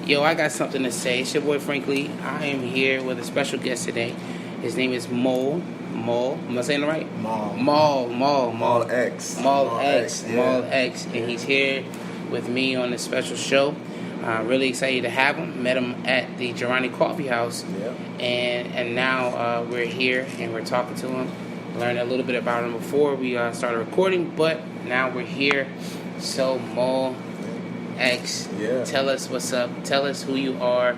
Yo, I got something to say. It's your boy Frankly. I am here with a special guest today. His name is Maul. Am I saying it right? MaulX. MaulX. And he's here with me on this special show. Really excited to have him. Met him at the Girani Coffee House. Yep. And now we're here and we're talking to him. Learned a little bit about him before we started recording, but now we're here. So MaulX, tell us what's up. Tell us who you are,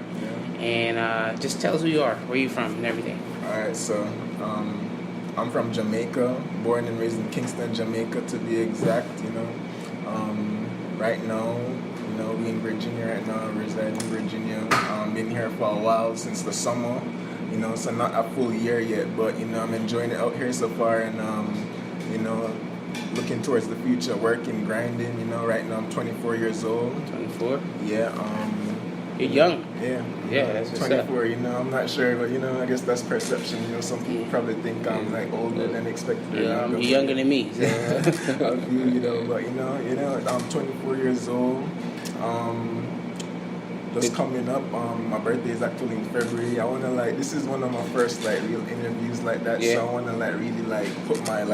and just tell us who you are, where you from, and everything. All right, so I'm from Jamaica, born and raised in Kingston, Jamaica, to be exact. Right now, we in Virginia right now. Reside in Virginia. Been here for a while since the summer. So not a full year yet, but I'm enjoying it out here so far, and looking towards the future, working, grinding. Right now I'm 24 years old. 24? Yeah. You're young. Yeah. Yeah, that's what's 24. up. I'm not sure, but I guess that's perception. Some people probably think I'm like older than expected. You're younger than me. So. But I'm 24 years old. Just coming up, my birthday is actually in February. I wanna this is one of my first real interviews like that. Yeah. So I wanna really put my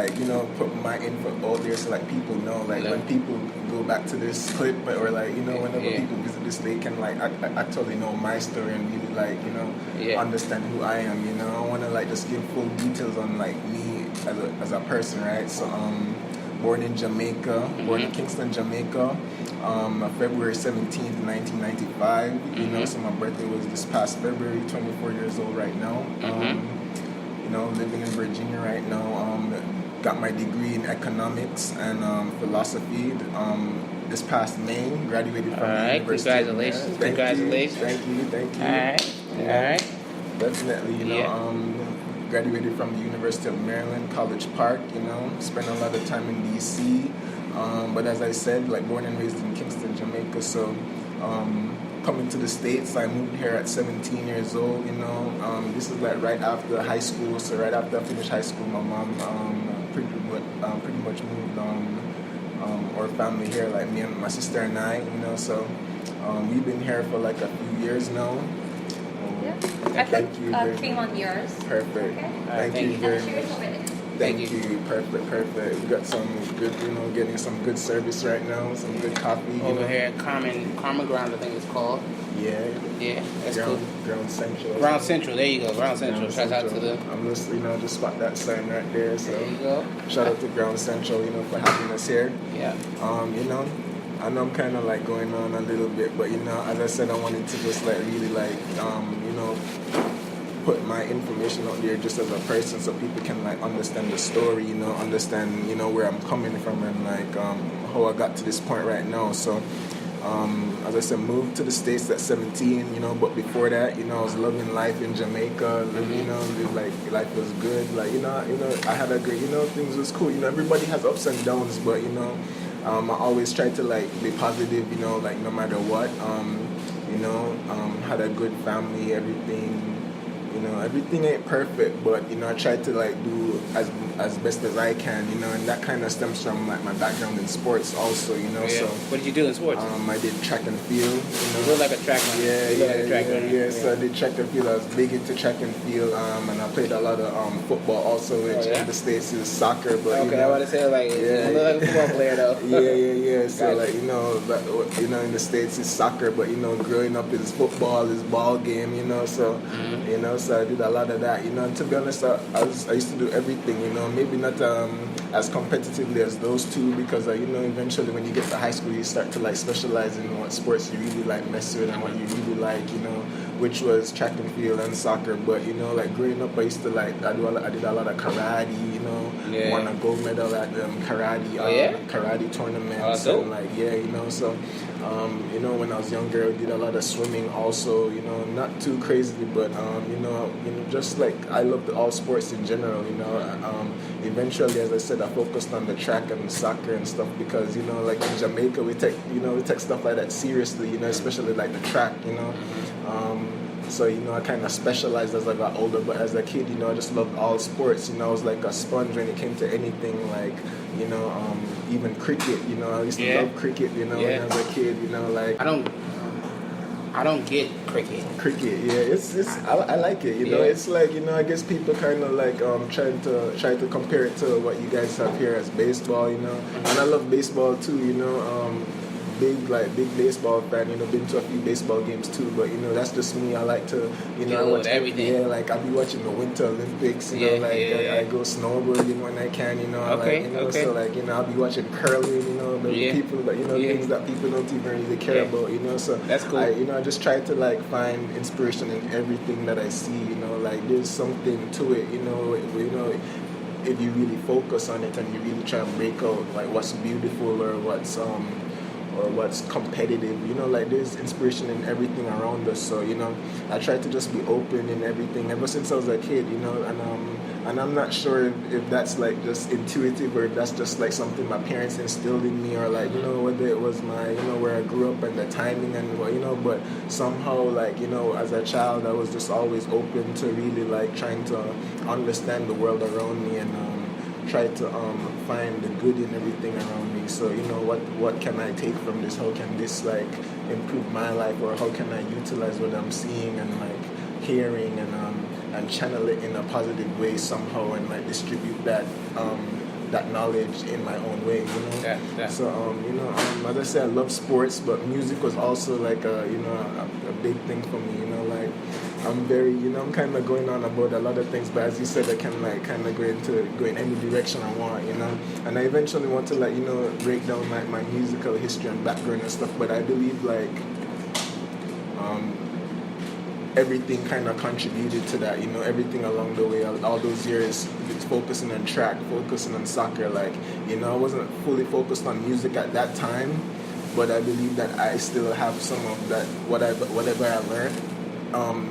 put my input out there so people know when people go back to this clip or whenever people visit this, they can actually know my story and really understand who I am. I wanna just give full details on me as a person, right? So born in Jamaica, born in Kingston, Jamaica. February 17th, 1995. So my birthday was this past February. 24 years old right now. Living in Virginia right now. Got my degree in economics and philosophy. This past May, graduated from the University. Congratulations! Congratulations! Thank you. All right. Definitely. Graduated from the University of Maryland, College Park. Spent a lot of time in DC. But as I said, born and raised in Kingston, Jamaica. So coming to the States, I moved here at 17 years old. This is right after high school. So right after I finished high school, my mom pretty much moved our family here, me and my sister and I. So we've been here for a few years now. I put cream on yours. Perfect. Okay. Thank you very Cheers much. over there. Thank you. Perfect. We got some good, getting some good service right now. Some good coffee. Over here at Karma Ground, I think it's called. Yeah, that's cool. Ground Central. Ground Central, there you go. Ground Central. Shout out to the. I'm just, just spot that sign right there. So there you go. Shout out to Ground Central, for having us here. Yeah. I know I'm kind of going on a little bit, but as I said, I wanted to just really put my information out there just as a person so people can understand the story, understand where I'm coming from and how I got to this point right now. So as I said, moved to the States at 17, but before that, I was loving life in Jamaica, life was good, I had a great, things was cool, everybody has ups and downs, but I always try to be positive, no matter what, had a good family, everything. Everything ain't perfect, but I try to do as best as I can, and that kind of stems from my background in sports also, So what did you do in sports? I did track and field. You look like a track man. Yeah. So I did track and field. I was big into track and field, and I played a lot of football also, which in the States is soccer. But I want to say you look like a football player though. Yeah. So in the States it's soccer, but growing up is football, is ball game, So so I did a lot of that, and to be honest, I used to do everything, maybe not as competitively as those two, because eventually when you get to high school you start to specialize in what sports you really mess with and what you really like, which was track and field and soccer. But growing up I used to I did a lot of karate, won a gold medal at karate karate tournaments, and so when I was younger I did a lot of swimming also, not too crazy, but just I loved all sports in general, eventually, as I said, I focused on the track and the soccer and stuff because, in Jamaica, we take stuff like that seriously, especially the track, So, I kind of specialized as I got older, but as a kid, I just loved all sports, I was like a sponge when it came to anything, even cricket, I used to love cricket, when I was a kid, I don't I don't get cricket. Cricket, yeah, I like it. You know, it's like, you know, I guess people kind of like try to compare it to what you guys have here as baseball. You know, and I love baseball too. You know, big baseball fan. You know, been to a few baseball games too. But you know, that's just me. I like to, you know, I watch everything. Yeah, like I'll be watching the Winter Olympics. You know, I go snowboarding when I can. You know, so like, you know, I'll be watching curling. You know, the people that, you know, things that people don't even really care about. You know, so that's cool. I just try to like find inspiration in everything that I see. You know, like there's something to it. You know, if you really focus on it and you really try and break out like what's beautiful or what's competitive, you know, like there's inspiration in everything around us. So, you know, I try to just be open in everything ever since I was a kid, you know, and I'm not sure if that's like just intuitive or if that's just like something my parents instilled in me, or like, you know, whether it was my, you know, where I grew up and the timing and, you know, but somehow like, you know, as a child I was just always open to really like trying to understand the world around me and try to find the good in everything around me. So, you know, what can I take from this? How can this like improve my life, or how can I utilize what I'm seeing and like hearing and channel it in a positive way somehow and like distribute that knowledge in my own way, you know. So you know, as I say, I love sports, but music was also like a big thing for me, you know. Like I'm very, you know, I'm kind of going on about a lot of things, but as you said, I can like kind of go in any direction I want, you know. And I eventually want to like, you know, break down like my musical history and background and stuff. But I believe like everything kind of contributed to that, you know, everything along the way, all those years focusing on track, focusing on soccer, like, you know, I wasn't fully focused on music at that time, but I believe that I still have some of that, whatever I learned,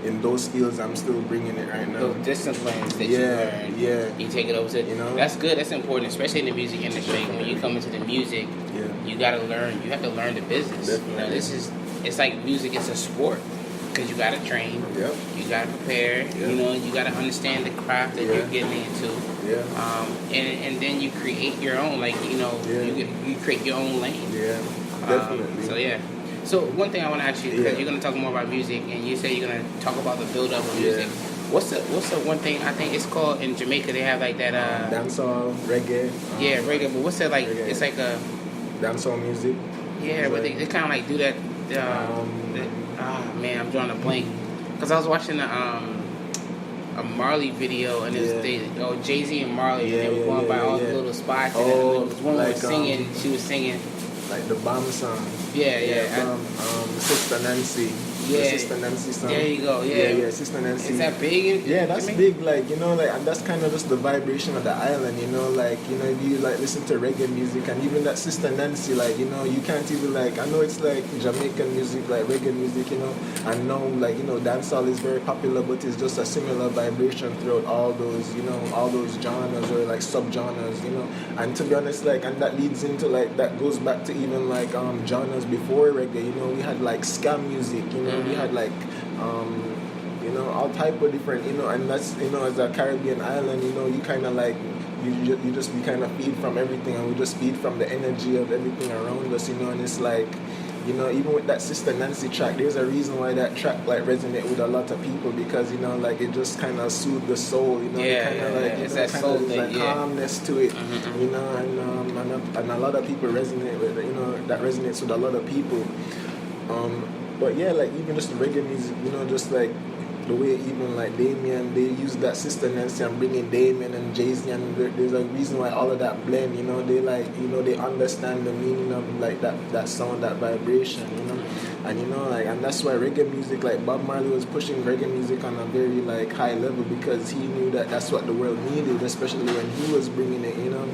in those skills, I'm still bringing it right now. Those disciplines that you learn, you take it over to, you know. That's good, that's important, especially in the music industry. When you come into the music, you gotta learn, you have to learn the business. Definitely. You know, it's like music is a sport. Because you gotta train, you gotta prepare, you know, you gotta understand the craft that you're getting into, and then you create your own, like, you know, you create your own lane. Definitely. So one thing I want to ask you, because you're gonna talk more about music, and you say you're gonna talk about the build up of music. What's the one thing, I think it's called in Jamaica, they have like that dancehall, reggae. Reggae, but what's that like? Reggae. It's like a dancehall music. Yeah, but they kind of like do that. Man, I'm drawing a blank. Because I was watching a Marley video, and Jay-Z and Marley, and they were going by all the little spots, and then there was one like, was singing, she was singing. Like the bomb song. Sister Nancy. Sister Nancy song. There you go, Sister Nancy. Is that big? That's big, like, you know, like, and that's kind of just the vibration of the island, you know, like, you know, if you like listen to reggae music, and even that Sister Nancy, like, you know, you can't even like, I know it's like Jamaican music, like reggae music, you know, and now, like, you know, dancehall is very popular, but it's just a similar vibration throughout all those, you know, all those genres or like sub-genres, you know, and to be honest, like, and that leads into like, that goes back to even like genres before reggae, you know, we had like ska music, you know, we had like you know, all type of different, you know, and that's, you know, as a Caribbean island, you know, you kind of like you kind of feed from everything, and we just feed from the energy of everything around us, you know. And it's like, you know, even with that Sister Nancy track, there's a reason why that track like resonate with a lot of people, because, you know, like it just kind of soothed the soul, you know, it's that soul thing, calmness to it, you know, and a lot of people resonate with it, you know, that resonates with a lot of people. But yeah, like even just the reggae music, you know, just like the way even like Damien, they use that Sister Nancy and bring in Damien and Jay-Z, and there's a reason why all of that blend, you know, they like, you know, they understand the meaning of like that sound, that vibration, you know. And you know, like, and that's why reggae music, like Bob Marley was pushing reggae music on a very like high level, because he knew that that's what the world needed, especially when he was bringing it, you know.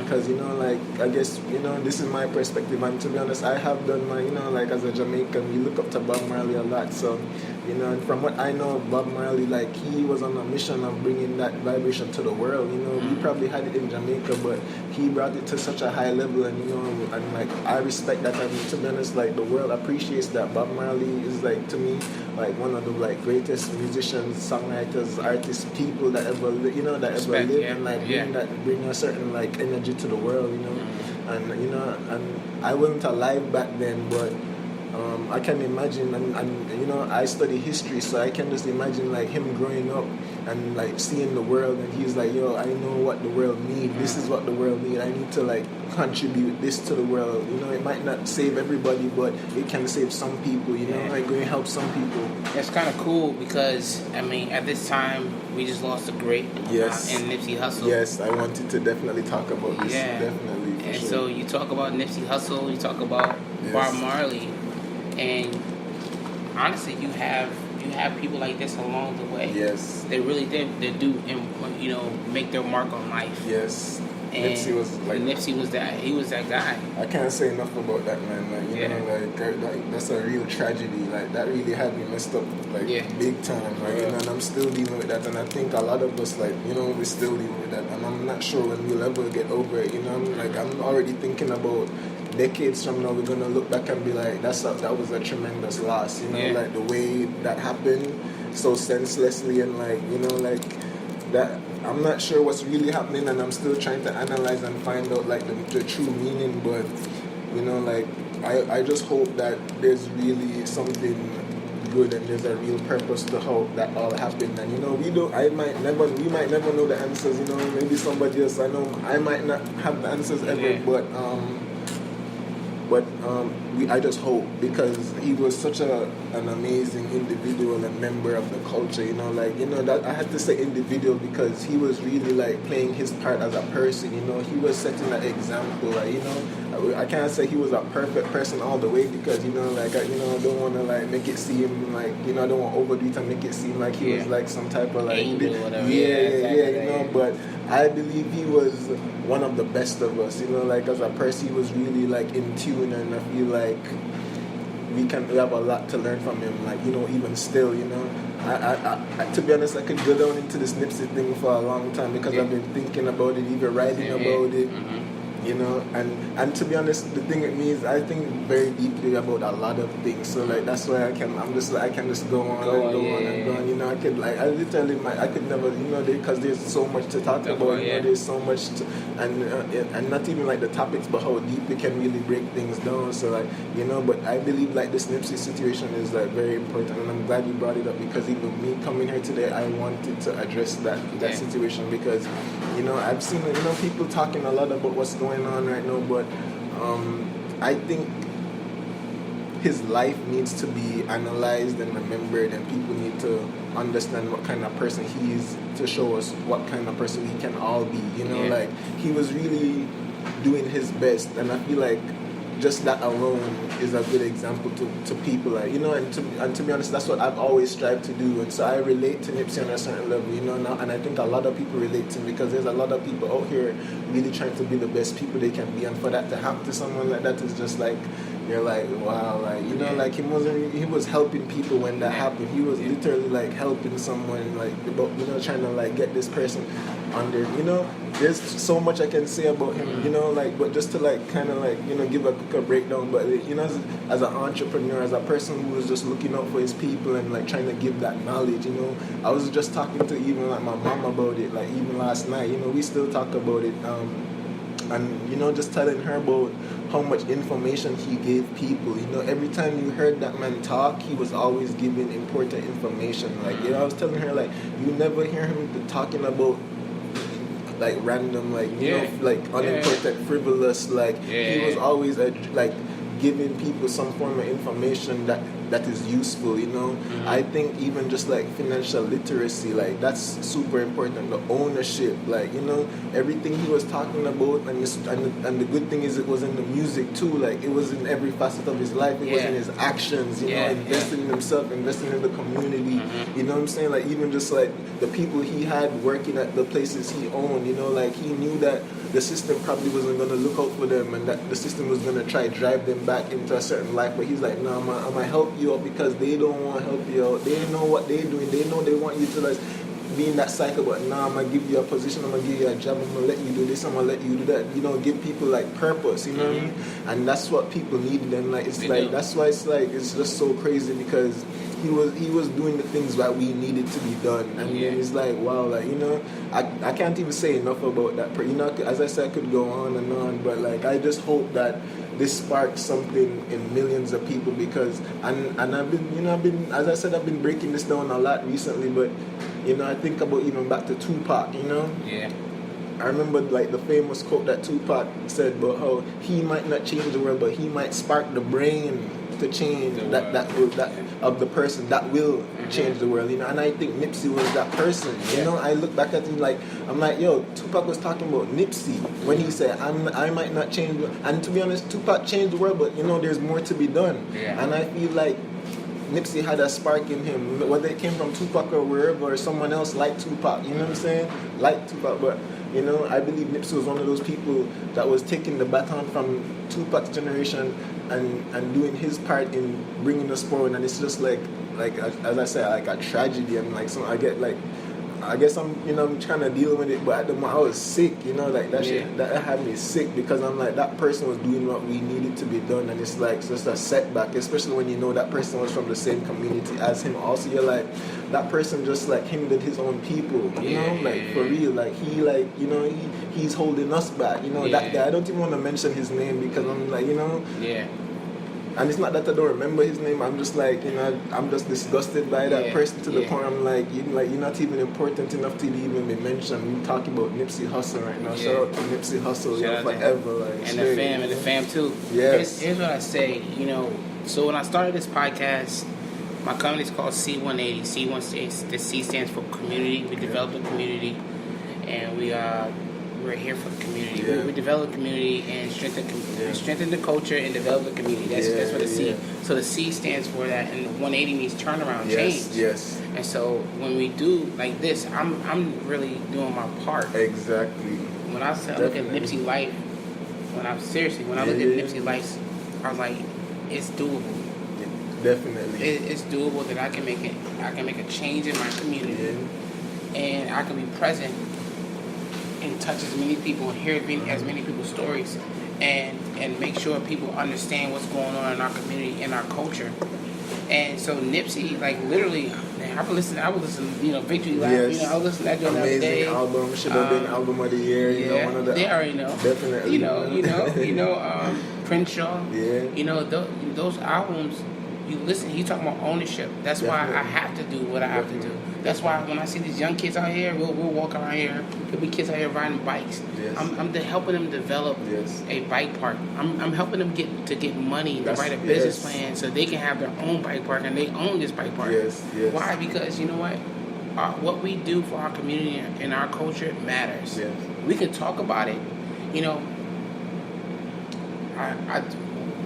Because, you know, like, I guess, you know, this is my perspective, and to be honest, I have done my, you know, like, as a Jamaican, we look up to Bob Marley a lot. So, you know, and from what I know of Bob Marley, like, he was on a mission of bringing that vibration to the world. You know, we probably had it in Jamaica, but he brought it to such a high level, and, you know, and like, I respect that. I mean, to be honest, like, the world appreciates that. Bob Marley is, like, to me, like, one of the, like, greatest musicians, songwriters, artists, people that ever, you know, that ever lived, and, like, bring a certain, like, energy to the world, you know. And, you know, and I wasn't alive back then, but I can imagine, and you know, I study history, so I can just imagine like him growing up and like seeing the world, and he's like, yo, I know what the world needs. This is what the world needs. I need to like contribute this to the world. You know, it might not save everybody, but it can save some people. You know, like going to help some people. It's kind of cool because I mean, at this time we just lost a great in Nipsey Hussle. Yes, I wanted to definitely talk about this. Yeah, definitely. And so you talk about Nipsey Hussle, you talk about Bob Marley, and honestly, you have people like this along the way. Yes, they really did. They do, and you know, make their mark on life. Yes. And Nipsey was that. He was that guy. I can't say enough about that, man. Like, you know, like that's a real tragedy. Like that really had me messed up, like big time. Like, you know, and I'm still dealing with that. And I think a lot of us, like, you know, we're still dealing with that. And I'm not sure when we'll ever get over it. You know, I'm already thinking about decades from now. We're gonna look back and be like, that was a tremendous loss. You know, like the way that happened so senselessly, and like, you know, like that. I'm not sure what's really happening, and I'm still trying to analyze and find out like the true meaning. But you know, like I just hope that there's really something good and there's a real purpose to how that all happened. And you know, we might never know the answers. You know, maybe somebody else. I know I might not have the answers ever, but I just hope, because he was such an amazing individual and member of the culture, you know, like, you know, that I had to say individual because he was really like playing his part as a person, you know, he was setting an example, like, you know, I can't say he was a perfect person all the way because, you know, like, I don't want to like make it seem like, you know, I don't want to overdo it and make it seem like he was like some type of like, angel or whatever. You know, but I believe he was one of the best of us, you know, like as a person he was really like in tune, and I feel like we have a lot to learn from him, like, you know, even still, you know. I to be honest, I could go down into this Nipsey thing for a long time because I've been thinking about it, even writing about it. You know, and to be honest, the thing with me is I think very deeply about a lot of things. So like that's why I can just go on and go on. You know, I could never, you know, because there's so much to talk about. You know, there's so much, and not even like the topics, but how deep it can really break things down. So like, you know, but I believe like this Nipsey situation is like very important, and I'm glad you brought it up because even me coming here today, I wanted to address that situation because, you know, I've seen, you know, people talking a lot about what's going on right now, but I think his life needs to be analyzed and remembered, and people need to understand what kind of person he is to show us what kind of person we can all be, you know, like he was really doing his best, and I feel like just that alone is a good example to people, like, you know, and to be honest, that's what I've always strived to do, and so I relate to Nipsey on a certain level, you know, now, and I think a lot of people relate to him because there's a lot of people out here really trying to be the best people they can be, and for that to happen to someone like that is just like, you're like, wow, like, you know, like he was helping people when that happened. He was literally like helping someone, like, you know, trying to like get this person under, you know, there's so much I can say about him, you know, like, but just to like kind of like, you know, give a quicker breakdown, but you know, as an entrepreneur, as a person who was just looking out for his people and like trying to give that knowledge, you know, I was just talking to even like my mom about it, like even last night, you know, we still talk about it, and you know, just telling her about how much information he gave people. You know, every time you heard that man talk, he was always giving important information. Like, you know, I was telling her, like, you never hear him talking about like random, like, you know, like unimportant, frivolous, like he was always like giving people some form of information that is useful, you know. I think even just like financial literacy, like that's super important. The ownership, like, you know, everything he was talking about, and the good thing is it was in the music too, like it was in every facet of his life. It was in his actions, you know, investing in himself, investing in the community, you know what I'm saying, like even just like the people he had working at the places he owned, you know, like he knew that the system probably wasn't going to look out for them, and that the system was going to try to drive them back into a certain life, but he's like, no, I'm going to help you out because they don't want to help you out. They know what they're doing. They know they want you to like be in that cycle, but now I'm gonna give you a position, I'm gonna give you a job, I'm gonna let you do this, I'm gonna let you do that. You know, give people like purpose. You know what I mean? And that's what people needed. And like it's like that's why it's like it's just so crazy because he was doing the things that we needed to be done. And then it's like wow, like you know, I can't even say enough about that. You know, as I said, I could go on, but like I just hope that this sparks something in millions of people because and I've been as I said I've been breaking this down a lot recently, but you know I think about even back to Tupac, you know. Yeah. I remember like the famous quote that Tupac said about how he might not change the world, but he might spark the brain to change that of the person that will change the world, you know. And I think Nipsey was that person, you know. I look back at him like I'm like, yo, Tupac was talking about Nipsey when he said I might not change, and to be honest, Tupac changed the world, but you know, there's more to be done. And I feel like Nipsey had a spark in him, whether it came from Tupac or wherever, or someone else like Tupac, you know what I'm saying? Like Tupac, but you know, I believe Nipsey was one of those people that was taking the baton from Tupac's generation and doing his part in bringing us forward. And it's just like as I said, like a tragedy. And like I guess I'm trying to deal with it, but at the moment I was sick, you know, like that shit that had me sick because I'm like that person was doing what we needed to be done, and it's like just a setback, especially when you know that person was from the same community as him. Also, you're like that person just like hindered his own people, you know, like for real, like he like you know he's holding us back, you know. That guy, I don't even want to mention his name because I'm like, you know. And it's not that I don't remember his name. I'm just like, you know, I'm just disgusted by that person to the point I'm like, you're not even important enough to even be mentioned. We're talking about Nipsey Hussle right now. Shout out to Nipsey Hussle, forever. Like, and the fam too. Yes. Here's what I say, you know. So when I started this podcast, my company is called C180. The C stands for community. We developed a community, and we're here for the community. We develop community and strengthen the culture and develop the community. That's what the C. So the C stands for that, and 180 means turnaround, change. Yes. And so when we do like this, I'm really doing my part. Exactly. When I look at Nipsey life, when I look at Nipsey life, I was like, it's doable. Definitely. It's doable that I can make it. I can make a change in my community, and I can be present and touch as many people and hear as many people's stories and make sure people understand what's going on in our community, in our culture. And so Nipsey, like literally, man, I would listen, you know, Victory Lap, you know, I would listen to that joint every day. Amazing album, should have been album of the year, you know, one of the. They already know. Definitely. You know, Prince Shaw. Yeah. You know, those albums, you listen, he talking about ownership. That's why I have to do what I have to do. That's why when I see these young kids out here, we'll walk around here. There'll be kids out here riding bikes. Yes. I'm helping them develop a bike park. I'm helping them get money to write a business plan so they can have their own bike park and they own this bike park. Yes. Why? Because you know what we do for our community and our culture matters. Yes. We can talk about it. You know, I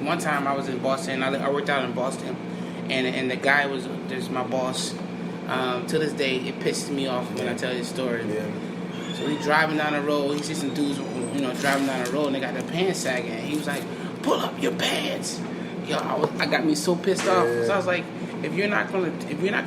one time I was in Boston. I worked out in Boston, and the guy there's my boss. To this day, it pisses me off when I tell this story. Yeah. So we driving down the road. He sees some dudes, you know, driving down the road, and they got their pants sagging. He was like, "Pull up your pants." Yo, I got me so pissed off. So I was like, if you're not gonna do anything, if you're not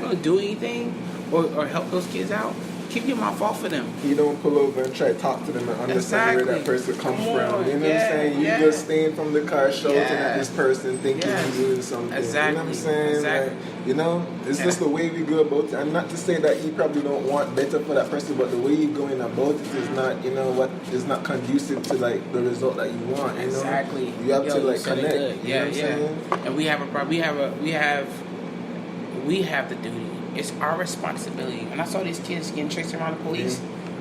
gonna do anything or help those kids out, keep your mouth off of them. You don't pull over and try to talk to them and understand where that person comes from. You know what I'm saying? You just staying from the car shouting at this person thinking he's doing something. Exactly. You know what I'm saying? Exactly. Like, you know, it's just the way we go about it. And not to say that you probably don't want better for that person, but the way you're going about it is not, you know, what is not conducive to like the result that you want. You know? You have to like connect. You know what I'm saying? And we have the duty. It's our responsibility. When I saw these kids getting chased around the police,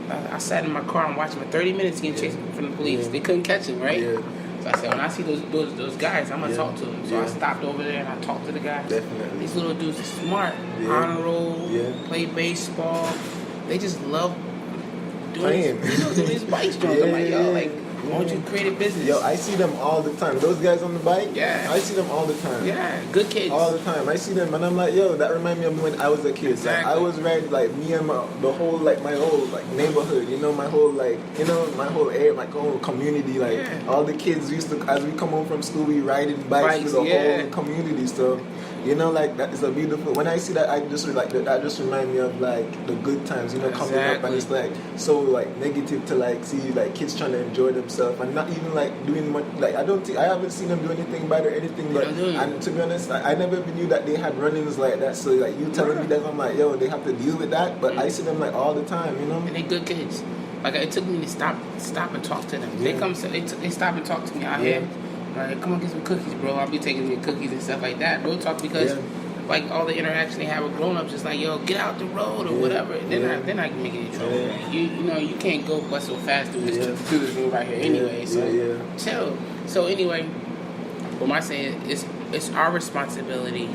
I sat in my car and watched them for 30 minutes getting chased from the police. They couldn't catch them, right? So I said, when I see those guys, I'm gonna talk to them. So I stopped over there and I talked to the guys. Definitely. These little dudes are smart, honor roll, play baseball. They just love doing these bike jumps. I'm like, yo, like, why don't you create a business? Yo, I see them all the time. Those guys on the bike, I see them all the time. Yeah, good kids. All the time. I see them and I'm like, yo, that reminds me of when I was a kid. Exactly. Like, I was riding, like, me and my whole neighborhood, you know, my whole area, my whole community, like, all the kids used to, as we come home from school, we riding bikes with the whole community. So, you know, like that is a beautiful. When I see that, I just like that just remind me of like the good times, you know, coming up, and it's like so like negative to like see like kids trying to enjoy themselves and not even like doing much. Like I haven't seen them do anything bad or anything. But and to be honest, I never even knew that they had run-ins like that. So like you telling me that, I'm like, yo, they have to deal with that. But I see them like all the time, you know. And they good kids. Like it took me to stop and talk to them. They stop and talk to me out here. Like, come on, get some cookies, bro. I'll be taking me cookies and stuff like that. Real talk, because like all the interaction they have with grown-ups, it's like, yo, get out the road or whatever. They're not making any trouble. You know, you can't go but so fast through this room right here anyway. So chill. So anyway, what am I saying? It's our responsibility.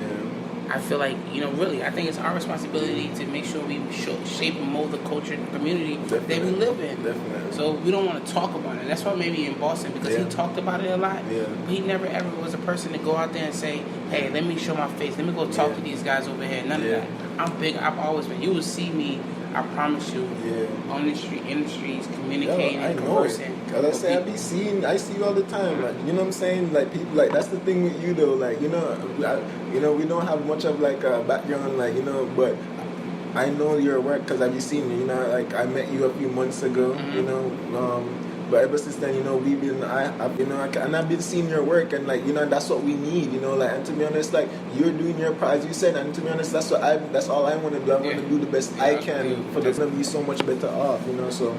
I feel like, you know, really, I think it's our responsibility to make sure we shape and mold the culture and the community that we live in. Definitely. So we don't want to talk about it. That's why maybe in Boston, because he talked about it a lot, but he never ever was a person to go out there and say, hey, let me show my face. Let me go talk to these guys over here. None of that. I'm big. I've always been. You will see me, I promise you, on the street, in the streets, communicating, conversing. Cause I see you all the time. Like, you know what I'm saying? Like people, like that's the thing with you though. Like, you know, we don't have much of like a background, like, you know, but I know your work because I've seen you. You know, like I met you a few months ago. You know, but ever since then, you know, I've been seeing your work, and like, you know, that's what we need, you know, like, and to be honest, like, you're doing your part, as you said, and to be honest, that's all I want to do. I want to do the best I can for them to be so much better off, you know, so,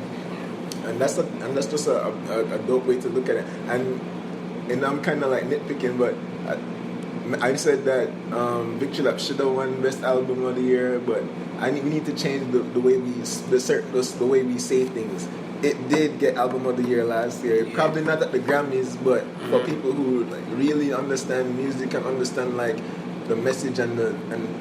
and that's just a dope way to look at it, and I'm kind of like nitpicking, but I said that Victory Lap should have won Best Album of the Year, but we need to change the way the way we say things. It did get Album of the Year last year. Probably not at the Grammys, but for people who like really understand music and understand like the message and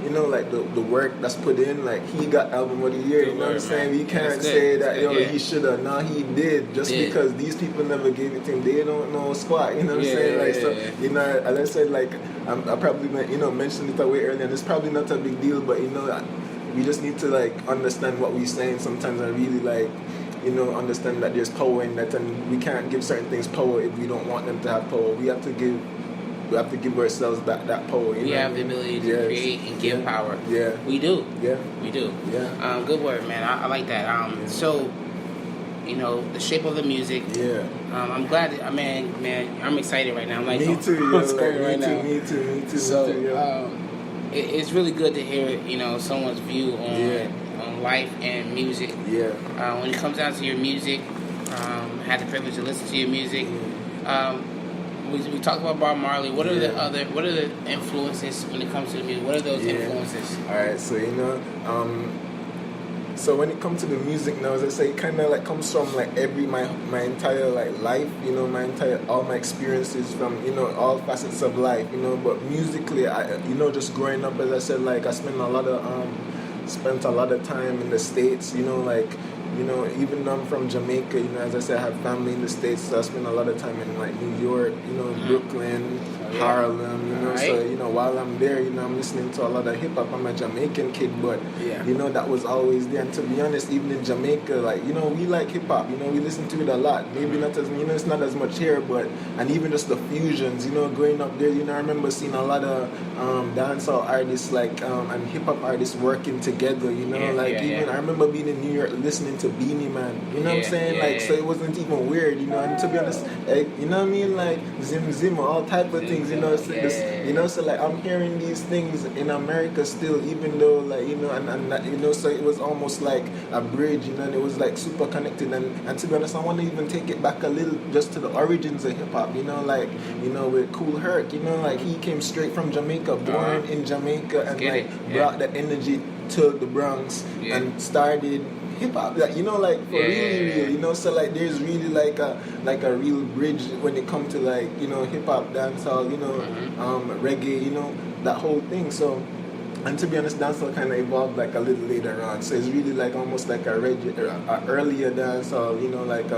you know like the work that's put in, like he got Album of the Year. You know what I'm saying? We can't say that he should have. No, he did. Just because these people never gave it to him, they don't know squat. You know what I'm saying? Like so, you know, as I said, like I probably mentioned it away earlier, and it's probably not a big deal, but you know, we just need to like understand what we're saying sometimes and really like, you know, understand that there's power in that, and we can't give certain things power if we don't want them to have power. We have to give ourselves that power. We have the ability to create and give power. Yeah, we do. Yeah, we do. Yeah, good word, man. I like that. So, you know, the shape of the music. Yeah. I'm glad. Man, I'm excited right now. I'm like, me too. What's going right now? Me too. So, it's really good to hear, you know, someone's view on life and music. Yeah. When it comes down to your music, had the privilege to listen to your music. We talked about Bob Marley. What are the influences when it comes to the music? What are those influences? All right, so you know, so when it comes to the music now, as I say, it kind of like comes from like my entire like life, you know, all my experiences from, you know, all facets of life, you know. But musically, you know, just growing up, as I said, like I spent a lot of time in the States, you know, like, you know, even though I'm from Jamaica, you know, as I said, I have family in the States, so I spend a lot of time in like New York, you know, Brooklyn, Harlem, you know, so, you know, while I'm there, you know, I'm listening to a lot of hip-hop. I'm a Jamaican kid, but, you know, that was always there. And to be honest, even in Jamaica, like, you know, we like hip-hop, you know, we listen to it a lot. Maybe not as, you know, it's not as much here, but, and even just the fusions, you know, growing up there, you know, I remember seeing a lot of dancehall artists, like, and hip-hop artists working together, you know, even I remember being in New York listening to Beanie Man, you know what I'm saying? Like, so it wasn't even weird, you know, and to be honest, like, you know what I mean? Like, Zim, all type of things, you know, so you know, so like, I'm hearing these things in America still, even though, like, you know, and you know, so it was almost like a bridge, you know, and it was like super connected, and to be honest, I want to even take it back a little, just to the origins of hip-hop, you know, like, you know, with Kool Herc, you know, like, he came straight from Jamaica, born in Jamaica, and like, brought that energy to the Bronx, and started hip-hop, like, you know, like, for real, you know, so like, there's really like a real bridge when it comes to like, you know, hip-hop, dancehall, you know, reggae, you know, that whole thing. So, and to be honest, dancehall kind of evolved like a little later on, so it's really like almost like a earlier dancehall, you know, like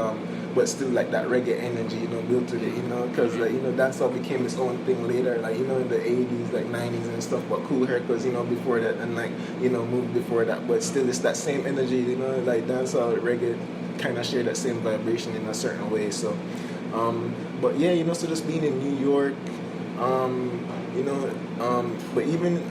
but still like that reggae energy, you know, built to it, you know, because like, you know, dancehall became its own thing later, like, you know, in the 80s, like 90s and stuff, but Kool Herc was, you know, before that, and like, you know, moved before that, but still it's that same energy, you know, like dancehall, reggae kind of share that same vibration in a certain way, so, but yeah, you know, so just being in New York, you know, but even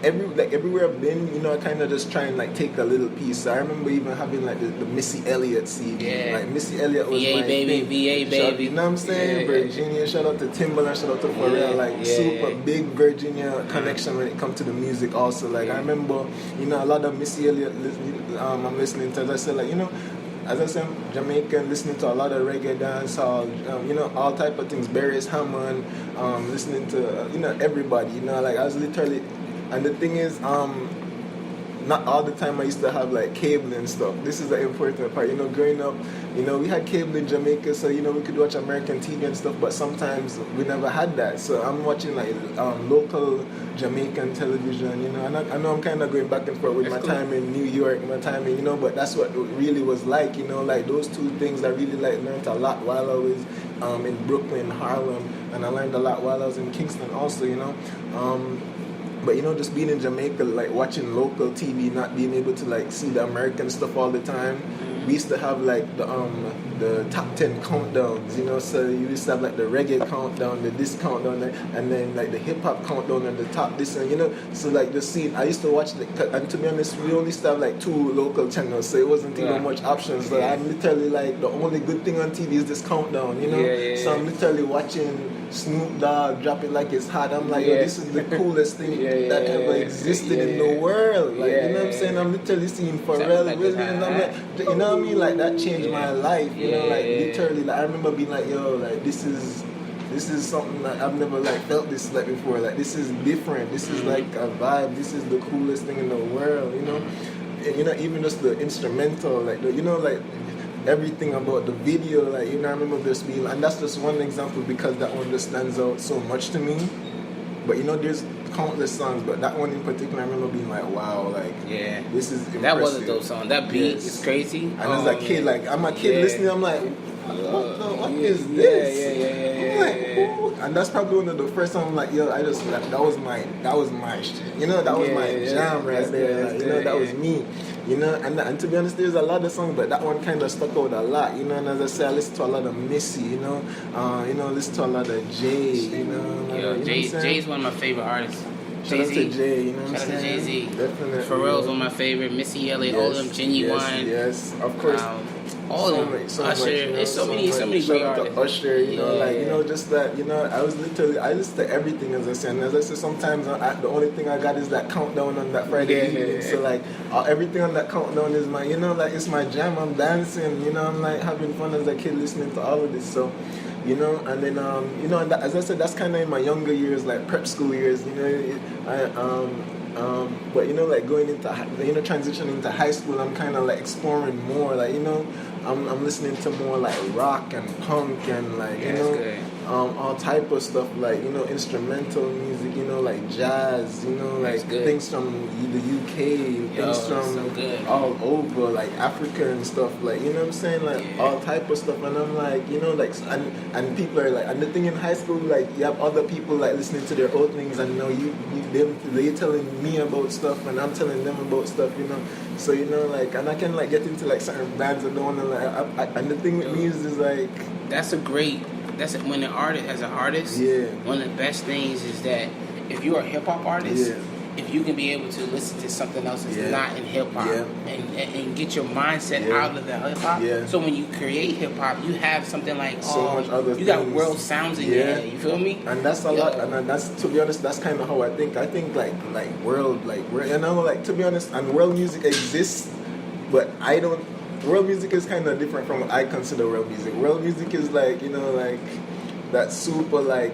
everywhere I've been, you know, I kind of just try and like take a little piece. So I remember even having like the Missy Elliott CD. Yeah. Like Missy Elliott was VA my baby, thing. VA baby. You know what I'm saying? Yeah. Virginia, shout out to Timbaland, shout out to Pharrell. Like super big Virginia connection when it comes to the music. Also, like I remember, you know, a lot of Missy Elliott. I'm listening to. As I said, like, you know. As I said, Jamaican, listening to a lot of reggae dancehall, you know, all type of things. Barry's Hammond, listening to, you know, everybody. You know, like I was literally, and the thing is, not all the time I used to have like cable and stuff. This is the important part. You know, growing up, you know, we had cable in Jamaica, so you know we could watch American TV and stuff. But sometimes we never had that. So I'm watching like local Jamaican television. You know, and I know I'm kind of going back and forth with my time in New York, my time in, you know, but that's what it really was like. You know, like those two things I really like learned a lot while I was in Brooklyn, Harlem, and I learned a lot while I was in Kingston also. You know. But you know, just being in Jamaica, like watching local TV, not being able to like see the American stuff all the time. We used to have like the top 10 countdowns, you know. So you used to have like the reggae countdown, the this countdown, and then like the hip hop countdown and the top this, and you know. So like the scene, I used to watch and to be honest, we only used to have like 2 local channels, so it wasn't even much options. So I'm literally like the only good thing on TV is this countdown, you know. So I'm literally watching Snoop Dogg drop it like it's hot. I'm like, yo, this is the coolest thing that ever existed in the world. Like, you know what I'm saying? I'm literally seeing Pharrell Williams. I'm like, you know what I mean? Like that changed my life. You know, like literally. Like I remember being like, yo, like this is something that I've never like felt this like before. Like this is different. This is like a vibe. This is the coolest thing in the world. You know, and, you know, even just the instrumental, like the, you know, like. Everything about the video, like, you know, I remember this being, and that's just one example because that one just stands out so much to me. But you know, there's countless songs, but that one in particular, I remember being like, wow, like, this is impressive. That was a dope song. That beat is crazy. And as a kid, like, I'm a kid listening, I'm like, what is this? I'm like, ooh. And that's probably one of the first times I'm like, yo, I just, that was my shit. You know, that was my jam right there. Like, you know, that was me. You know, and to be honest, there's a lot of songs, but that one kind of stuck out a lot. You know, and as I say, I listen to a lot of Missy. You know, listen to a lot of Jay. You know, Jay's one of my favorite artists. Shout out to Jay, you know what I'm saying? Shout out to Jay-Z. Definitely. Pharrell's one of my favorite. Missy Elliott, all of them, Genuine. Yes, of course. All of them. Usher. There's so many great artists. Usher, you know, like, you know, just that, you know, I listen to everything, as I said. And as I said, sometimes the only thing I got is that countdown on that Friday evening. So, like, everything on that countdown is my, you know, like, it's my jam. I'm dancing, you know, I'm, like, having fun as a kid listening to all of this. So, you know, and then, you know, and as I said, that's kind of in my younger years, like prep school years, you know, but, you know, like going into, you know, transitioning into high school, I'm kind of like exploring more, like, you know, I'm listening to more like rock and punk and like, you know, all type of stuff, like, you know, instrumental music, you know, like jazz, you know, like things from the UK, things from all over, like Africa and stuff, like, you know what I'm saying, like all type of stuff. And I'm like, you know, like, and people are like, and the thing in high school, like, you have other people like listening to their old things, and you know, they telling me about stuff and I'm telling them about stuff, you know. So, you know, like, and I can like get into like certain bands I don't want to like, and the thing with me is like, when an artist, as an artist, one of the best things is that if you're a hip hop artist, if you can be able to listen to something else that's not in hip hop and get your mindset out of the hip hop. So when you create hip hop, you have something like so much other you got world sounds in your head. You feel me? And that's a lot. And that's, to be honest, that's kind of how I think. I think like world, you know, like, to be honest, and world music exists, but I don't. World music is kind of different from what I consider world music. World music is like, you know, like that super like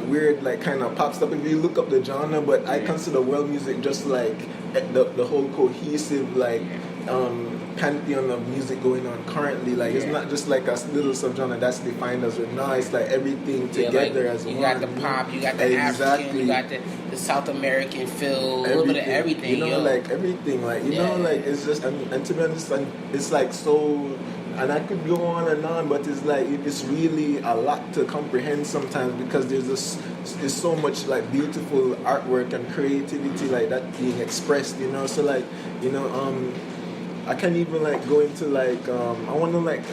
weird, like kind of pop stuff if you look up the genre, but I consider world music just like the whole cohesive like pantheon of music going on currently. Like it's not just like a little subgenre that's defined as no, it's like everything together as one. You got the pop, you got the African, you got the South American feel, a little bit of everything. You know, like everything, like, you know, like it's just, and to be honest, it's like so. And I could go on and on, but it's like it's really a lot to comprehend sometimes because there's so much like beautiful artwork and creativity like that being expressed, you know. So like, you know, I can't even like go into like I want to like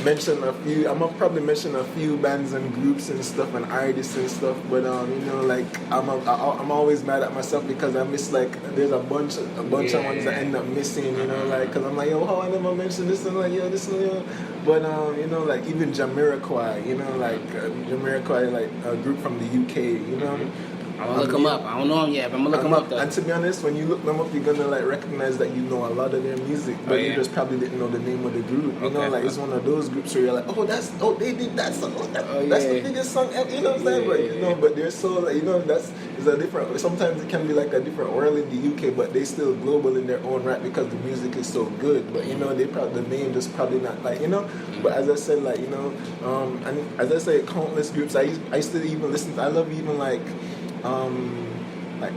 mention a few. I'm gonna probably mention a few bands and groups and stuff and artists and stuff. But you know, like I'm always mad at myself because I miss like there's a bunch of ones that end up missing. You know, like because I'm like, yo, how I never mentioned this and like, yo, this one, yo. But you know, like even Jamiroquai, you know, like Jamiroquai, like a group from the UK, you know. I'm gonna look them up. I don't know them yet, but I'm gonna look them up though. And to be honest, when you look them up, you're gonna like recognize that you know a lot of their music, but you just probably didn't know the name of the group. You know, like it's one of those groups where you're like, oh, they did that song. That's the biggest song ever. You know what I'm saying? But you know, but they're so like, you know, it's a different. Sometimes it can be like a different world in the UK, but they still global in their own right because the music is so good. But you know, they probably the name just probably not like, you know. But as I said, like, you know, and as I say, countless groups. I used to even listen. I love even like. Like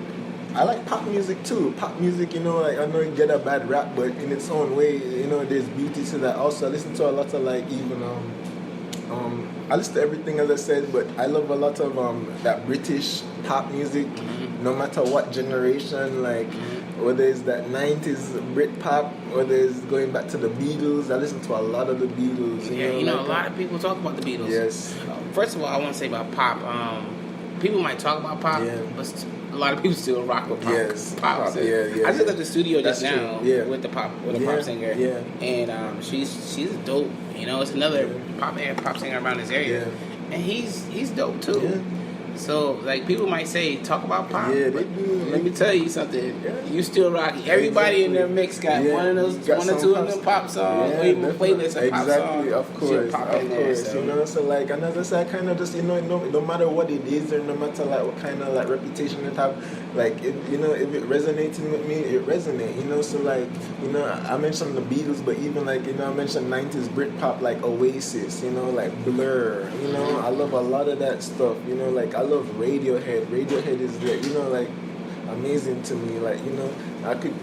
I like pop music too. Pop music, you know, like I know you get a bad rap, but in its own way, you know, there's beauty to that. Also, I listen to a lot of like even I listen to everything as I said, but I love a lot of that British pop music, no matter what generation, like whether it's that 90s Brit pop, whether it's going back to the Beatles. I listen to a lot of the Beatles. You know, a lot of people talk about the Beatles. Yes. First of all, I want to say about pop. People might talk about pop, but a lot of people still rock with pop. Yes, pop. So I just left the studio just now with the pop singer, and she's dope. You know, it's another pop singer around this area, and he's dope too. Yeah. So, like, people might say, talk about pop. Yeah, they do. Let me tell you something. Yeah. You still rock. Everybody in their mix got one or two of them pop songs, or even playlists of pop songs. Of course. So. You know, so like, and as I said, kind of just, you know, no matter what it is, or no matter like what kind of like reputation it have, like, you know, if it resonating with me, it resonate. You know, so like, you know, I mentioned the Beatles, but even like, you know, I mentioned 90s Britpop, like Oasis. You know, like Blur. You know, I love a lot of that stuff. You know, like I love Radiohead. Radiohead is like, you know, like amazing to me. Like, you know, I could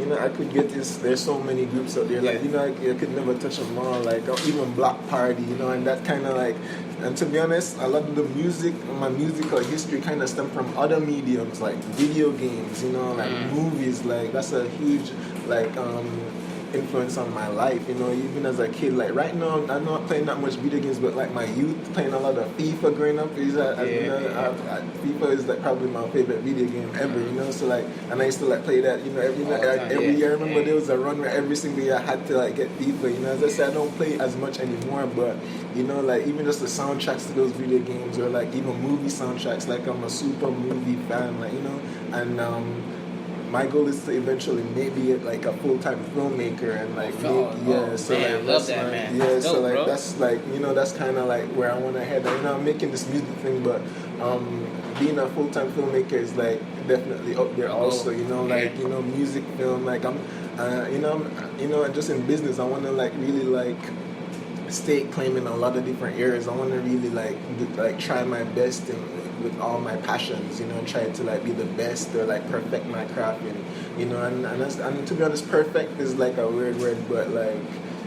get this. There's so many groups out there. Like, you know, I could never touch them all. Like even Block Party. You know, and that kind of like. And to be honest, a lot of the music, my musical history kind of stem from other mediums like video games. You know, like movies. Like that's a huge like influence on my life, you know, even as a kid. Like right now, I'm not playing that much video games, but like my youth playing a lot of FIFA growing up. FIFA is like probably my favorite video game ever, you know. So like, and I used to like play that, you know, every year. I remember there was a run where every single year I had to like get FIFA. You know, as I said, I don't play as much anymore, but you know, like even just the soundtracks to those video games, or like even movie soundtracks. Like I'm a super movie fan, like, you know, and my goal is to eventually maybe like a full-time filmmaker and like so man, like I love that, man. Yeah, that's so dope, like bro. That's like, you know, that's kind of like where I want to head. You know, I'm making this music thing, but being a full-time filmmaker is like definitely up there also. You know, like, you know, music, film. Like I'm just in business. I want to like really like stake claim in a lot of different areas. I want to really like try my best with all my passions, you know, and try to like be the best or like perfect my craft, and you know, and to be honest, perfect is like a weird word, but like,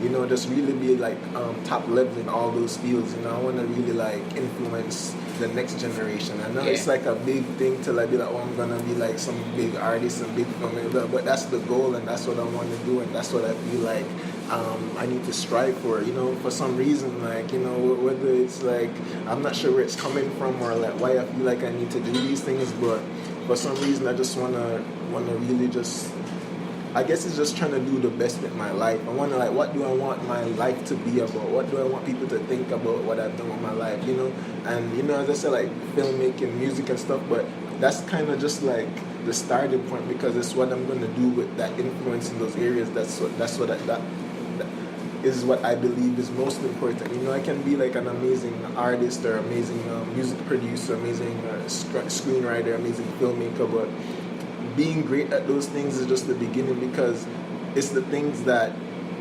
you know, just really be like top level in all those fields. You know, I want to really like influence the next generation. I know it's like a big thing to like be like, oh, I'm gonna be like some big artist and big filmmaker, but that's the goal, and that's what I want to do, and that's what I feel like I need to strive for, you know, for some reason, like, you know, whether it's like, I'm not sure where it's coming from or like why I feel like I need to do these things, but for some reason I just wanna really just, I guess it's just trying to do the best with my life. I want to like, what do I want my life to be about? What do I want people to think about what I've done with my life, you know? And, you know, as I said, like filmmaking, music and stuff, but that's kind of just like the starting point, because it's what I'm going to do with that influence in those areas. That is what I believe is most important. You know, I can be like an amazing artist or amazing music producer, amazing screenwriter, amazing filmmaker, but being great at those things is just the beginning, because it's the things that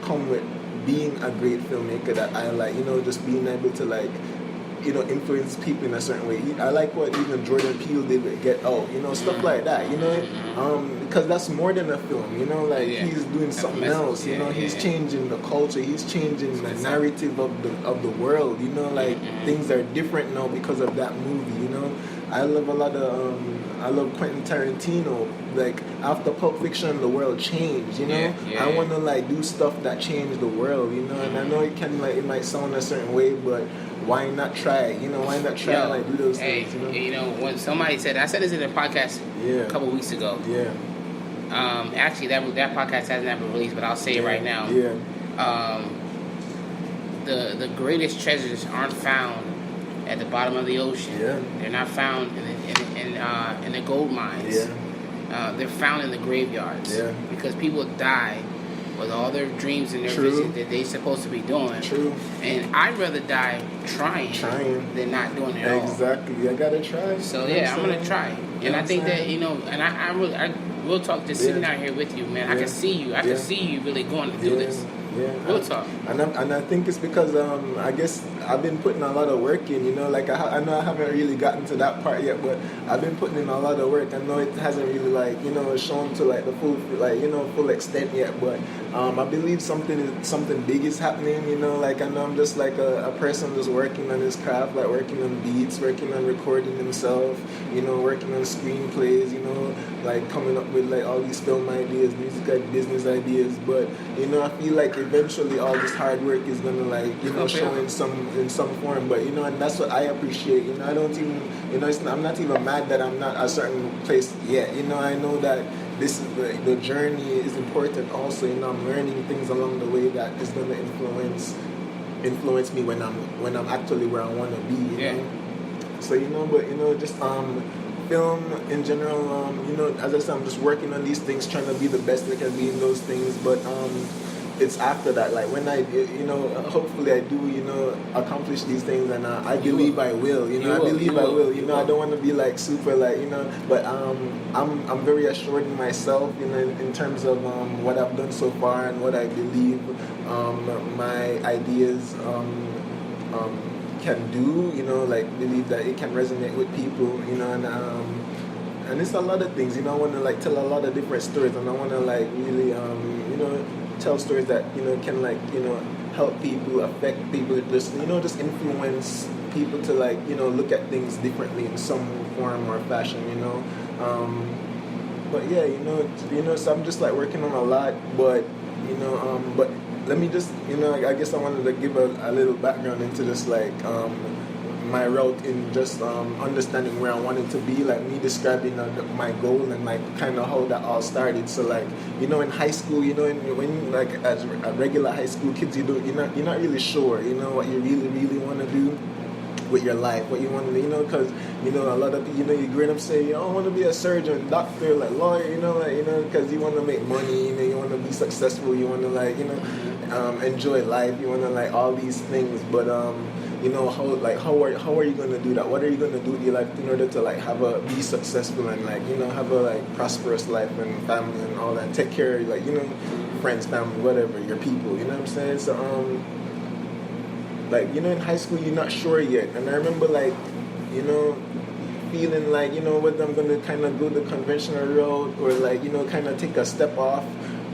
come with being a great filmmaker that I like, you know, just being able to like, you know, influence people in a certain way. I like what even Jordan Peele did with Get Out, you know, stuff like that, you know, because that's more than a film, you know, like he's doing something else, you know, he's changing the culture, he's changing the narrative of the world, you know, like things are different now because of that movie, you know. I love a lot of I love Quentin Tarantino. Like after Pulp Fiction, the world changed. You know, I want to like do stuff that change the world. You know, and I know it might sound a certain way, but why not try it? You know, why not try like do those things? You know, when somebody said, I said this in a podcast a couple weeks ago. Yeah. Actually, that podcast hasn't been released, but I'll say it right now. Yeah. The greatest treasures aren't found at the bottom of the ocean. Yeah. They're not found in the gold mines. Yeah. They're found in the graveyards. Yeah. Because people die with all their dreams and their visions that they're supposed to be doing. True. And I'd rather die trying than not doing it all. Exactly. I gotta try. So I'm gonna try. And I think that, you know, and I will talk just sitting out here with you, man. I can see you. I can see you really going to do this. Yeah, we'll talk. And I think it's because I guess I've been putting a lot of work in. You know, like I know I haven't really gotten to that part yet, but I've been putting in a lot of work. I know it hasn't really like, you know, shown to like the full extent yet, but I believe something big is happening. You know, like I know I'm just like a person just working on his craft, like working on beats, working on recording himself. You know, working on screenplays. You know, like coming up with like all these film ideas, music business ideas. But you know, I feel like eventually all this hard work is gonna like, you know, show in some form. But you know, and that's what I appreciate. You know, I don't even, you know, I'm not even mad that I'm not a certain place yet. You know, I know that this is the journey is important also. You know, I'm learning things along the way that is gonna influence me when I'm actually where I wanna be. You know? So you know, but you know, just film in general, you know, as I said, I'm just working on these things, trying to be the best I can be in those things. But it's after that, like when I, you know, hopefully I do, you know, accomplish these things, and I believe I will, you know, I believe I will, you know, I don't want to be like super like, you know, but I'm very assured in myself, you know, in terms of what I've done so far and what I believe my ideas can do, you know, like believe that it can resonate with people, you know, and it's a lot of things, you know. I want to like tell a lot of different stories, and I want to like really, you know, tell stories that, you know, can like, you know, help people, affect people, just, you know, just influence people to like, you know, look at things differently in some form or fashion, you know. But yeah, you know, so I'm just like working on a lot, but you know, but let me just, you know, I guess I wanted to give a little background into this, like, my route in just understanding where I wanted to be, like me describing my goal and like kind of how that all started. So like, you know, in high school, you know, when like as a regular high school kids, you're not really sure, you know, what you really want to do with your life, what you want to, you know, because, you know, a lot of, you know, you growing up saying, I want to be a surgeon, doctor, like lawyer, you know, like, you know, because you want to make money, you know, you want to be successful, you want to like, you know, enjoy life, you want to like all these things, but you know, how are you going to do that? What are you going to do with your life in order to like be successful and like, you know, have a like prosperous life and family and all that, take care of like, you know, friends, family, whatever, your people, you know what I'm saying? So like, you know, in high school you're not sure yet, and I remember like, you know, feeling like, you know, whether I'm going to kind of go the conventional route or like, you know, kind of take a step off.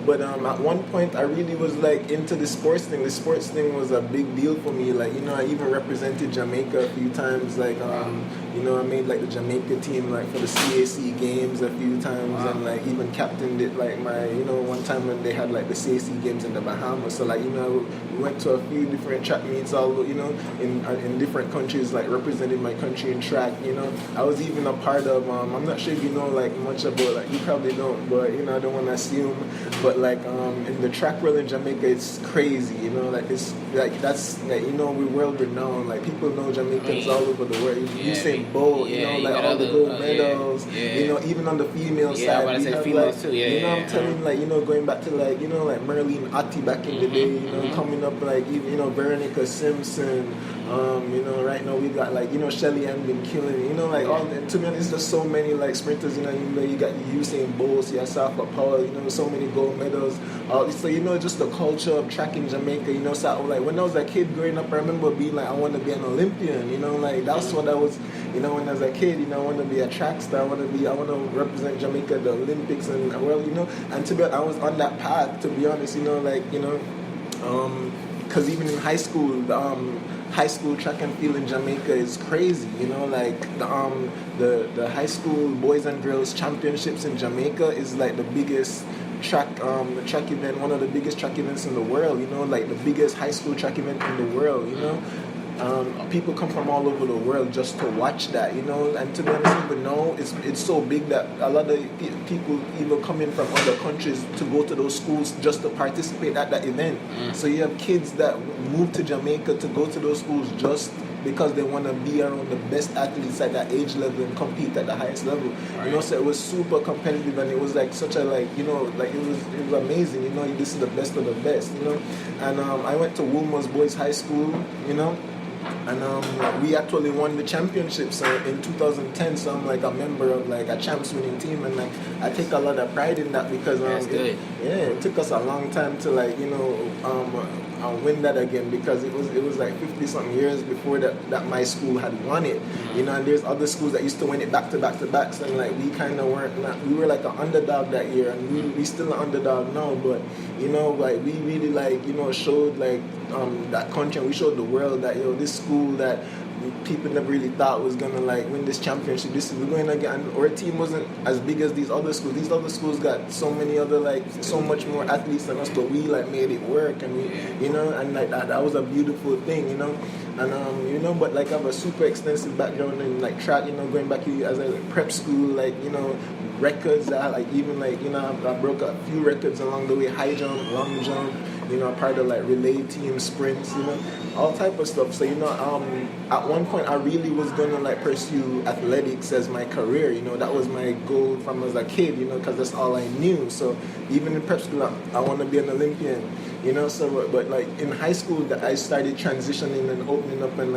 But at one point I really was like into the sports thing. The sports thing was a big deal for me. Like, you know, I even represented Jamaica a few times. Like, you know, I made like the Jamaica team like for the CAC games a few times, and like even captained it like my, you know, one time when they had like the CAC games in the Bahamas. So like, you know, we went to a few different track meets, all, you know, in different countries, like representing my country in track. You know, I was even a part of I'm not sure if you know like much about, like you probably don't, but you know, I don't want to assume, but like in the track world in Jamaica, it's crazy, you know, like it's like that's like, you know, we're world renowned, like people know Jamaicans all over the world. Usain Bolt, you know, like all the gold medals, you know, even on the female side, we have like, you know, I'm telling, like, you know, going back to like, you know, like Merlene Atti back in the day, you know, coming up like even, you know, Veronica Simpson, you know, right now we got like, you know, Shelly Ann been killing it, you know, like all, to me honest, there's so many like sprinters, you know, you got Usain Bolt, you have Safa Power, you know, so many gold medals. So, you know, just the culture of track in Jamaica, you know, so like when I was a kid growing up, I remember being like, I want to be an Olympian, you know, like that's what I was, you know, when I was a kid, you know, I want to be a track star, I want to represent Jamaica at the Olympics and, well, you know, and to be honest, I was on that path, to be honest, you know, like, you know, because even in high school, high school track and field in Jamaica is crazy. You know, like the high school boys and girls championships in Jamaica is like the biggest track event, one of the biggest track events in the world. You know, like the biggest high school track event in the world. You know. People come from all over the world just to watch that, you know, and to be honest, even know it's so big that a lot of people even come in from other countries to go to those schools just to participate at that event. So you have kids that move to Jamaica to go to those schools just because they want to be around the best athletes at that age level and compete at the highest level. Right. You know, so it was super competitive, and it was like such a it was amazing. You know, this is the best of the best. You know, and I went to Woolmer's Boys High School. You know. And we actually won the championships in 2010. So I'm like a member of like a champs winning team, and like I take a lot of pride in that because it took us a long time to like win that again, because it was like 50 something years before that my school had won it. You know, and there's other schools that used to win it back to back to back. So like we kind of we were like an underdog that year, and we still an underdog now. But you know, like we really like showed like that country, and we showed the world that this school that people never really thought was gonna like win this championship. We're going to get, and our team wasn't as big as these other schools. These other schools got so many other so much more athletes than us, but we like made it work, and we and like that was a beautiful thing, and but like I have a super extensive background in like track, going back as a prep school, records. I broke a few records along the way: high jump, long jump. Part of like relay team sprints, all type of stuff. So at one point I really was gonna like pursue athletics as my career. That was my goal from as a kid. Because that's all I knew. So even in prep school, I want to be an Olympian. So but like in high school, that I started transitioning and opening up and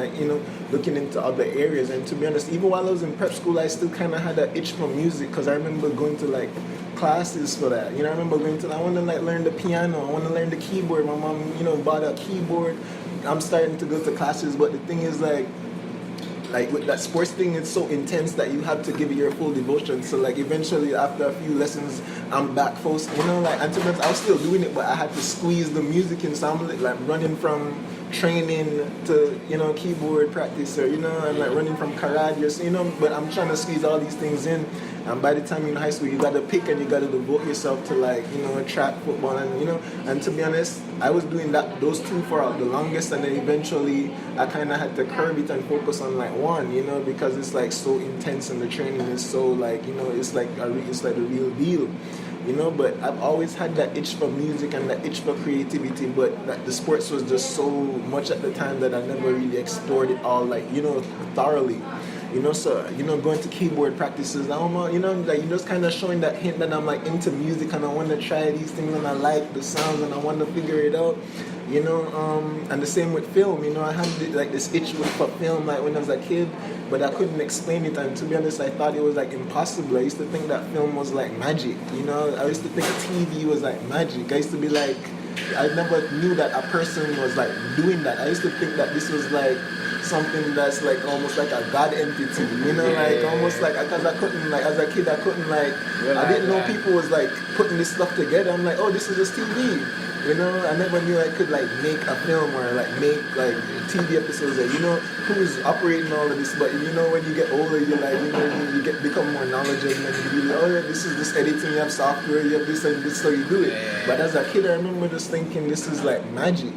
looking into other areas. And to be honest, even while I was in prep school, I still kind of had an itch for music, because I remember going to like classes for that. I remember I want to like learn the piano, I want to learn the keyboard. My mom, bought a keyboard. I'm starting to go to classes, but the thing is like with that sports thing, it's so intense that you have to give it your full devotion. So like eventually after a few lessons, I'm back full, and to be honest, I was still doing it, but I had to squeeze the music in. So I'm like running from training to keyboard practice, or and like running from karate, but I'm trying to squeeze all these things in. And by the time you're in high school, you gotta pick and you gotta devote yourself to track, football, and and to be honest, I was doing those two for the longest, and then eventually I kind of had to curb it and focus on like one, because it's like so intense and the training is so it's like the real deal. But I've always had that itch for music and that itch for creativity, but the sports was just so much at the time that I never really explored it all thoroughly. So going to keyboard practices, just kind of showing that hint that I'm like into music and I want to try these things and I like the sounds and I want to figure it out. And the same with film. I had this itch for film when I was a kid, but I couldn't explain it. And to be honest, I thought it was impossible. I used to think that film was like magic. I used to think TV was like magic. I used to be like, I never knew that a person was doing that. I used to think that this was something that's almost like a god entity, almost because I couldn't as a kid I couldn't I didn't know people was putting this stuff together. I'm like, oh, this is just TV. I never knew I could make a film or make TV episodes that who's operating all of this. But when you get older, you become more knowledgeable, and you be like, oh yeah, this is this editing, you have software, you have this and this, so you do it. But as a kid, I remember just thinking this is magic,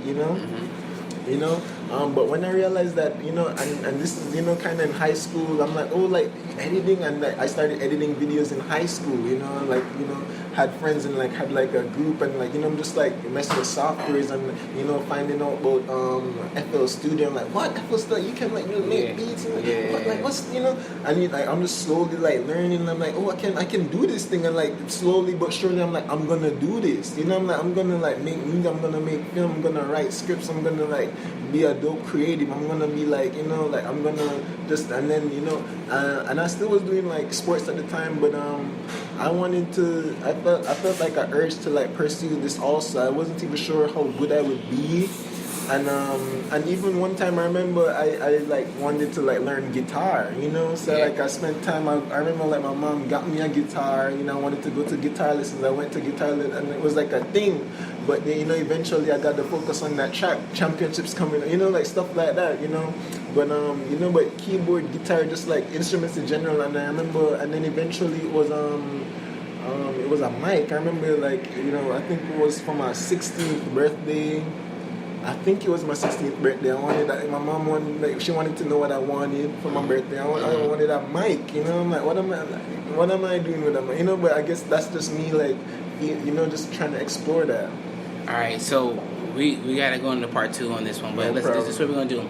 but when I realized that, and this is, kind of in high school, I'm like, oh, editing, and I started editing videos in high school, had friends and had a group, and I'm just messing with softwares and finding out about FL Studio. I'm like, what, FL Studio? You can make beats and what's and I'm just slowly learning. I'm like, oh, I can do this thing, and slowly but surely I'm like, I'm gonna do this. I'm like, I'm gonna make music, I'm gonna make film, I'm gonna write scripts, I'm gonna be a dope creative, I'm gonna be I'm gonna just, and then and I still was doing sports at the time, but I wanted to, I felt like an urge to pursue this also. I wasn't even sure how good I would be, And even one time I remember I like wanted to like learn guitar, you know. So like I spent time. I remember like my mom got me a guitar. You know, I wanted to go to guitar lessons. I went to guitar lessons, and it was like a thing. But then, you know, eventually I got to focus on that track. Championships coming, you know, like stuff like that, you know. But you know, but keyboard, guitar, just like instruments in general. And I remember, and then eventually it was a mic. I remember, like, you know, I think it was for my 16th birthday. I think it was my 16th birthday. I wanted that. My mom wanted, like, she wanted to know what I wanted for my birthday. I wanted a mic. You know, I'm like, what am I doing with a mic? You know, but I guess that's just me, like, you know, just trying to explore that. All right, so we gotta go into part 2 on this one, but this is what we're gonna do.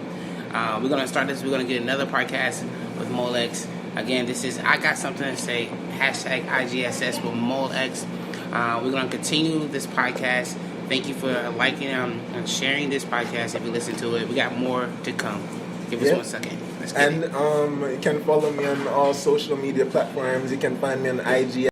We're gonna start this. We're gonna get another podcast with MaulX. Again, this is I Got Something to Say, hashtag IGSS with MaulX. We're going to continue this podcast. Thank you for liking and sharing this podcast if you listen to it. We got more to come. Give us 1 second. And you can follow me on all social media platforms. You can find me on IG